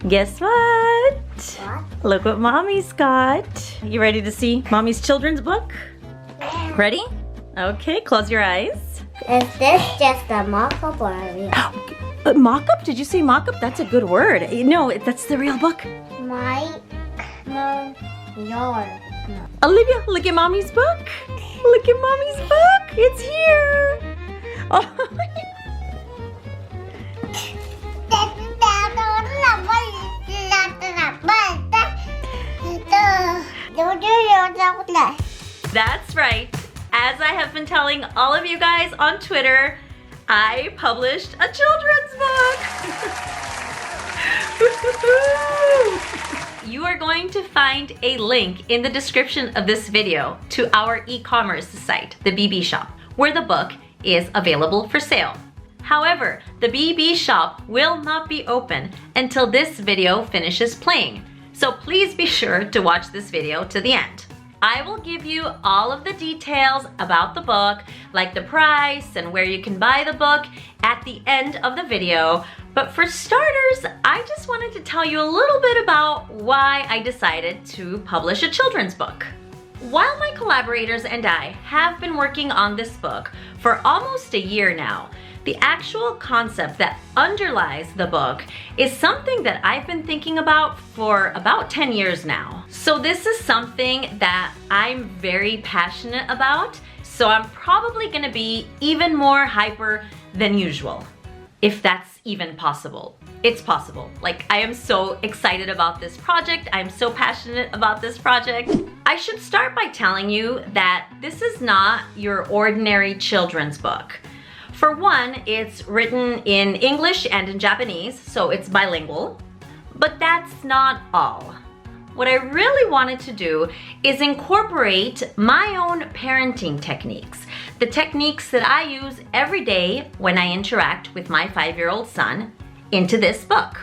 Guess what? What? Look what Mommy's got. You ready to see Mommy's children's book? Ready? Okay, close your eyes. Is this just a mock-up or a real? Mock-up? Did you say mock-up? That's a good word. No, that's the real book. No, yours. No. Olivia, look at Mommy's book. Look at Mommy's book. It's here. Oh. That's right. As I have been telling all of you guys on Twitter, I published a children's book. You are going to find a link in the description of this video to our e-commerce site, the BB Shop, where the book is available for sale. However, the BB Shop will not be open until this video finishes playing, so please be sure to watch this video to the end. I will give you all of the details about the book, like the price and where you can buy the book at the end of the video. But for starters, I just wanted to tell you a little bit about why I decided to publish a children's book. While my collaborators and I have been working on this book for almost a year now, the actual concept that underlies the book is something that I've been thinking about for about 10 years now. So this is something that I'm very passionate about, so I'm probably gonna be even more hyper than usual, if that's even possible. It's possible. Like, I am so excited about this project. I'm so passionate about this project. I should start by telling you that this is not your ordinary children's book. For one, it's written in English and in Japanese, so it's bilingual. But that's not all. What I really wanted to do is incorporate my own parenting techniques, the techniques that I use every day when I interact with my 5-year-old son, into this book.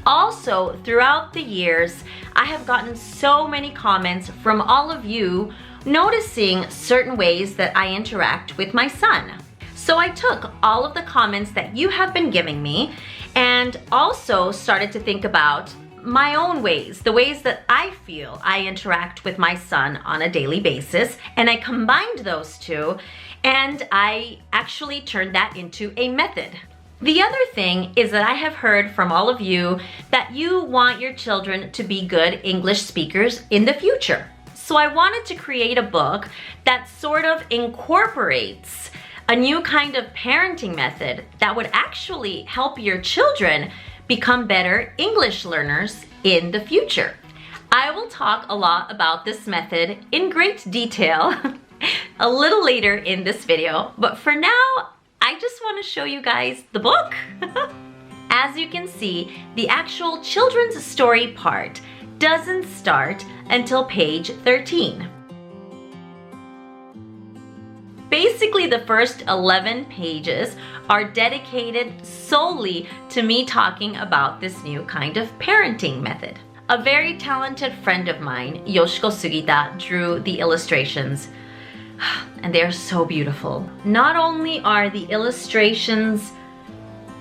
Also, throughout the years, I have gotten so many comments from all of you noticing certain ways that I interact with my son. So I took all of the comments that you have been giving me and also started to think about my own ways, the ways that I feel I interact with my son on a daily basis, and I combined those two and I actually turned that into a method. The other thing is that I have heard from all of you that you want your children to be good English speakers in the future. So I wanted to create a book that sort of incorporates a new kind of parenting method that would actually help your children become better English learners in the future. I will talk a lot about this method in great detail a little later in this video, but for now, I just want to show you guys the book. As you can see, the actual children's story part doesn't start until page 13. Basically, the first 11 pages are dedicated solely to me talking about this new kind of parenting method. A very talented friend of mine, Yoshiko Sugita, drew the illustrations, and they're so beautiful. Not only are the illustrations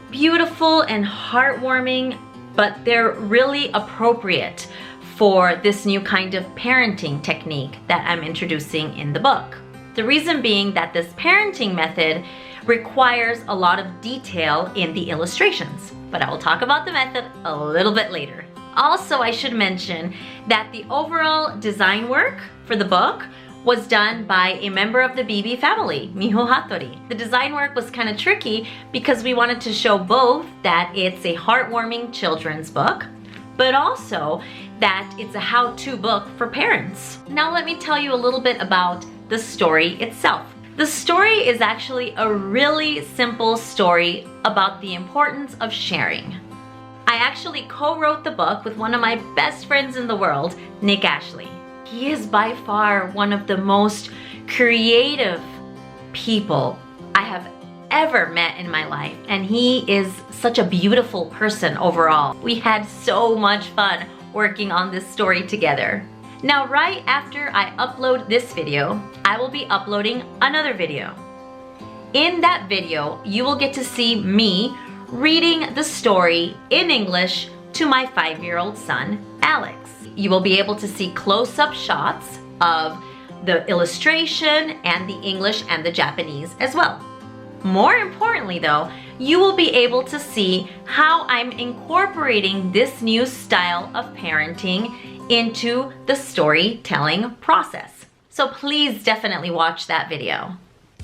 beautiful and heartwarming, but they're really appropriate for this new kind of parenting technique that I'm introducing in the book. The reason being that this parenting method requires a lot of detail in the illustrations, but I will talk about the method a little bit later. Also, I should mention that the overall design work for the book was done by a member of the BB family, Miho Hattori. The design work was kind of tricky because we wanted to show both that it's a heartwarming children's book, but also that it's a how-to book for parents. Now let me tell you a little bit about the story itself. The story is actually a really simple story about the importance of sharing. I actually co-wrote the book with one of my best friends in the world, Nick Ashley. He is by far one of the most creative people I have ever met in my life, and he is such a beautiful person overall. We had so much fun working on this story together. Now, right after I upload this video, I will be uploading another video. In that video, you will get to see me reading the story in English to my 5-year-old son, Alex. You will be able to see close-up shots of the illustration and the English and the Japanese as well. More importantly though, you will be able to see how I'm incorporating this new style of parenting into the storytelling process. So please definitely watch that video.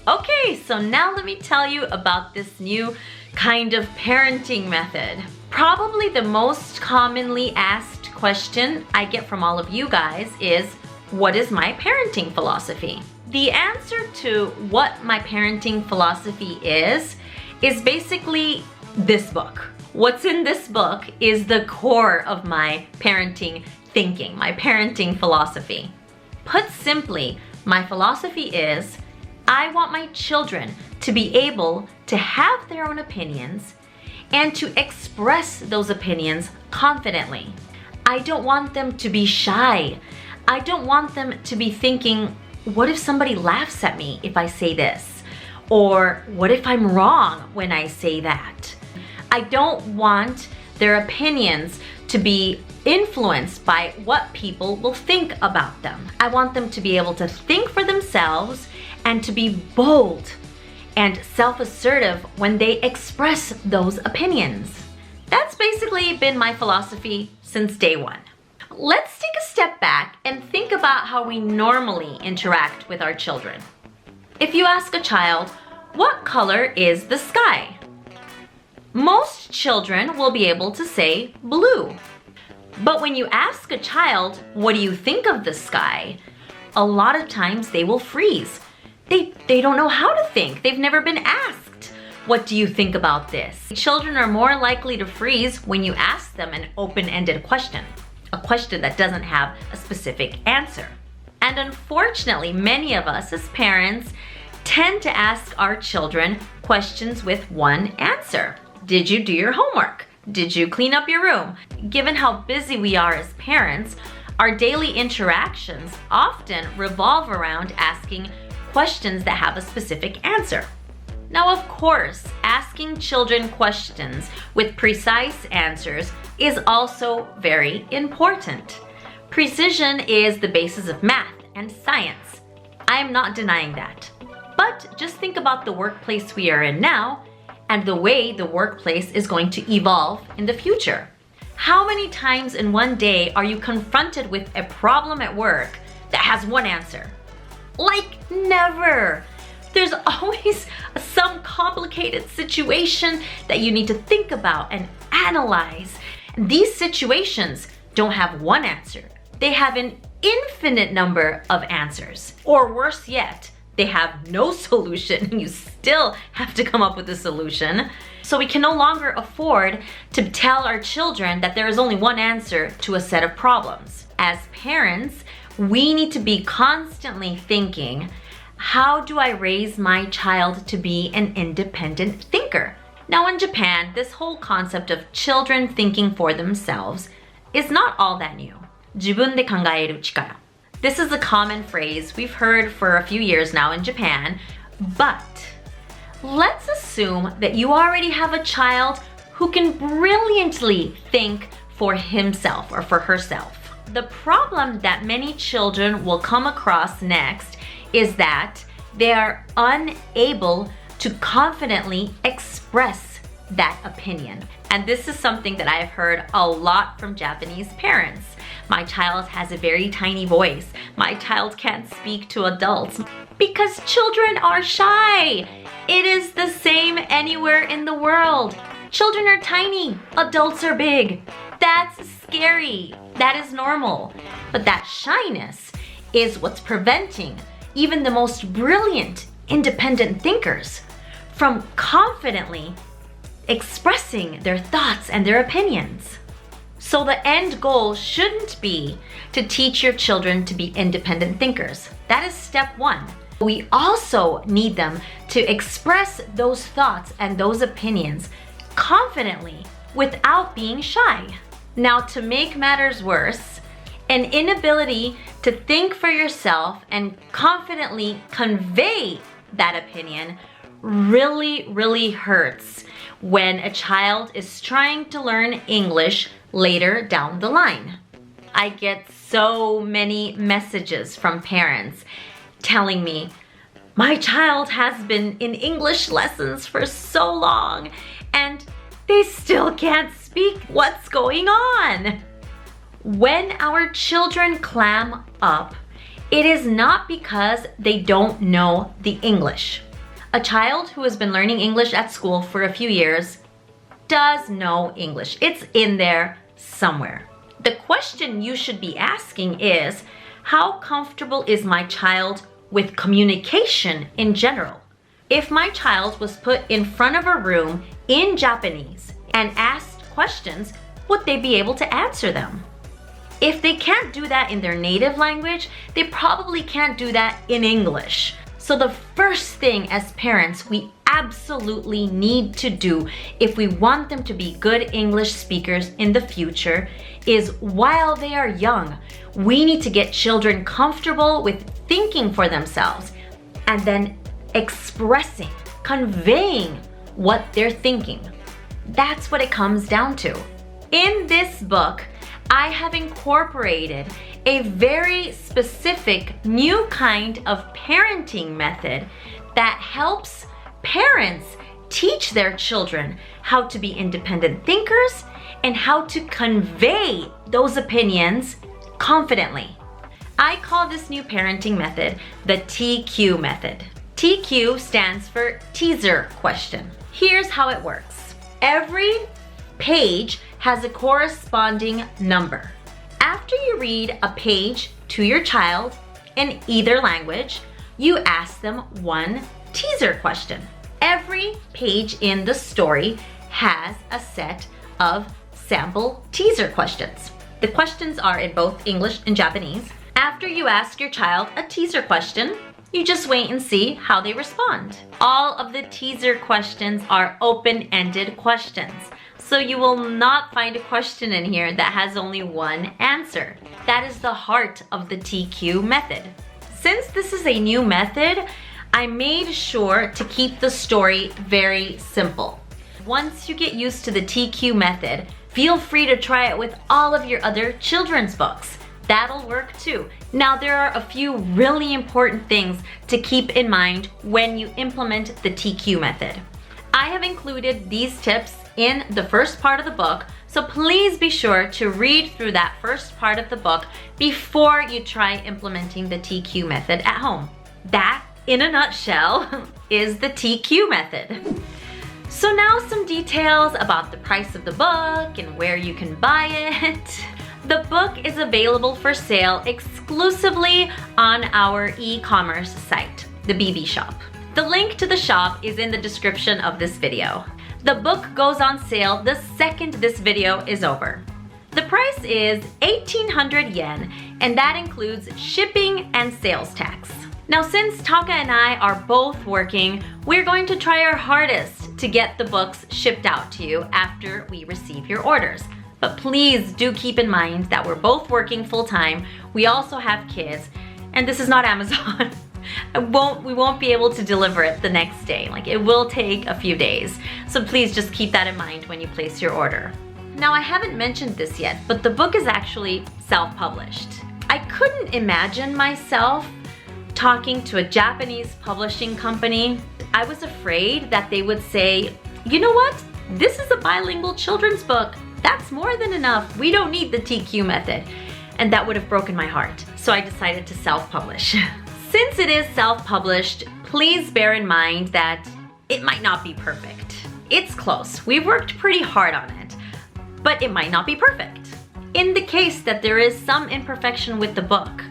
Okay, so now let me tell you about this new kind of parenting method. Probably the most commonly asked question I get from all of you guys is, what is my parenting philosophy? The answer to what my parenting philosophy is basically this book. What's in this book is the core of my parenting thinking, my parenting philosophy. Put simply, my philosophy is I want my children to be able to have their own opinions and to express those opinions confidently. I don't want them to be shy. I don't want them to be thinking, what if somebody laughs at me if I say this? Or what if I'm wrong when I say that? I don't want their opinions to be influenced by what people will think about them. I want them to be able to think for themselves and to be bold and self-assertive when they express those opinions. That's basically been my philosophy since day one. Let's take a step back and think about how we normally interact with our children. If you ask a child, what color is the sky? Most children will be able to say blue. But when you ask a child, what do you think of the sky? A lot of times they will freeze. They don't know how to think. They've never been asked, what do you think about this? Children are more likely to freeze when you ask them an open-ended question, a question that doesn't have a specific answer. And unfortunately, many of us as parents tend to ask our children questions with one answer. Did you do your homework? Did you clean up your room? Given how busy we are as parents, our daily interactions often revolve around asking questions that have a specific answer. Now, of course, asking children questions with precise answers is also very important. Precision is the basis of math and science. I am not denying that. But just think about the workplace we are in now and the way the workplace is going to evolve in the future. How many times in one day are you confronted with a problem at work that has one answer? Like never. There's always some complicated situation that you need to think about and analyze. These situations don't have one answer. They have an infinite number of answers. Or worse yet, they have no solution and you still have to come up with a solution. So we can no longer afford to tell our children that there is only one answer to a set of problems. As parents, we need to be constantly thinking, how do I raise my child to be an independent thinker? Now in Japan, this whole concept of children thinking for themselves is not all that new. 自分で考える力. This is a common phrase we've heard for a few years now in Japan, but let's assume that you already have a child who can brilliantly think for himself or for herself. The problem that many children will come across next is that they are unable to confidently express that opinion. And this is something that I've heard a lot from Japanese parents. My child has a very tiny voice. My child can't speak to adults because children are shy. It is the same anywhere in the world. Children are tiny, adults are big. That's scary. That is normal. But that shyness is what's preventing even the most brilliant independent thinkers from confidently expressing their thoughts and their opinions. So the end goal shouldn't be to teach your children to be independent thinkers. That is step one. We also need them to express those thoughts and those opinions confidently without being shy. Now, to make matters worse, an inability to think for yourself and confidently convey that opinion really hurts when a child is trying to learn English later down the line. I get so many messages from parents telling me, my child has been in English lessons for so long and they still can't speak. What's going on? When our children clam up, it is not because they don't know the English. A child who has been learning English at school for a few years does know English. It's in there somewhere. The question you should be asking is, how comfortable is my child with communication in general? If my child was put in front of a room in Japanese and asked questions, would they be able to answer them? If they can't do that in their native language, they probably can't do that in English. So the first thing as parents we absolutely need to do if we want them to be good English speakers in the future is, while they are young, we need to get children comfortable with thinking for themselves and then expressing, conveying what they're thinking. That's what it comes down to. In this book, I have incorporated a very specific new kind of parenting method that helps parents teach their children how to be independent thinkers and how to convey those opinions confidently. I call this new parenting method the TQ method. TQ stands for teaser question. Here's how it works. Every page has a corresponding number. After you read a page to your child in either language, you ask them one teaser question. Every page in the story has a set of sample teaser questions. The questions are in both English and Japanese. After you ask your child a teaser question, you just wait and see how they respond. All of the teaser questions are open-ended questions. So you will not find a question in here that has only one answer. That is the heart of the TQ method. Since this is a new method, I made sure to keep the story very simple. Once you get used to the TQ method, feel free to try it with all of your other children's books. That'll work too. Now, there are a few really important things to keep in mind when you implement the TQ method. I have included these tips in the first part of the book, so please be sure to read through that first part of the book before you try implementing the TQ method at home. That, in a nutshell, is the TQ method. So now some details about the price of the book and where you can buy it. The book is available for sale exclusively on our e-commerce site, the BB Shop. The link to the shop is in the description of this video. The book goes on sale the second this video is over. The price is 1,800 yen, and that includes shipping and sales tax. Now, since Taka and I are both working, we're going to try our hardest to get the books shipped out to you after we receive your orders. But please do keep in mind that we're both working full-time. We also have kids, and this is not Amazon. We won't be able to deliver it the next day. Like, it will take a few days. So please just keep that in mind when you place your order. Now, I haven't mentioned this yet, but the book is actually self-published. I couldn't imagine myself talking to a Japanese publishing company. I was afraid that they would say, you know what? This is a bilingual children's book. That's more than enough. We don't need the TQ method. And that would have broken my heart. So I decided to self-publish. Since it is self-published, please bear in mind that it might not be perfect. It's close. We've worked pretty hard on it, but it might not be perfect. In the case that there is some imperfection with the book,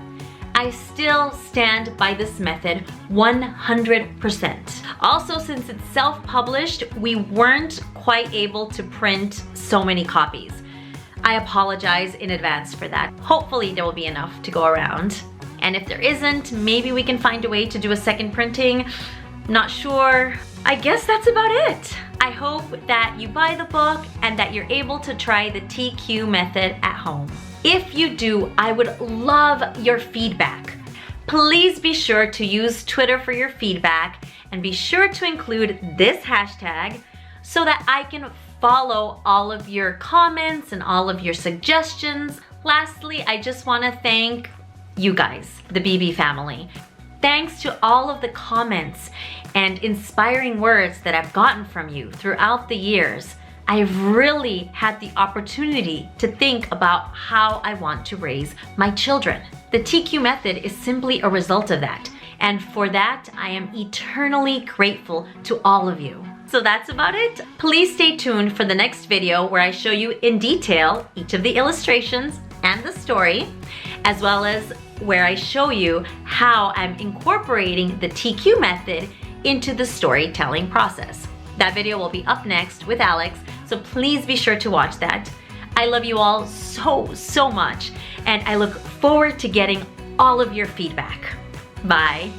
I still stand by this method 100%. Also, since it's self-published, we weren't quite able to print so many copies. I apologize in advance for that. Hopefully there will be enough to go around. And if there isn't, maybe we can find a way to do a second printing. Not sure. I guess that's about it. I hope that you buy the book and that you're able to try the TQ method at home. If you do, I would love your feedback. Please be sure to use Twitter for your feedback and be sure to include this hashtag so that I can follow all of your comments and all of your suggestions. Lastly, I just want to thank you guys, the BB family. Thanks to all of the comments and inspiring words that I've gotten from you throughout the years. I've really had the opportunity to think about how I want to raise my children. The TQ method is simply a result of that. And for that, I am eternally grateful to all of you. So that's about it. Please stay tuned for the next video where I show you in detail each of the illustrations and the story, as well as where I show you how I'm incorporating the TQ method into the storytelling process. That video will be up next with Alex, so please be sure to watch that. I love you all so much, and I look forward to getting all of your feedback. Bye.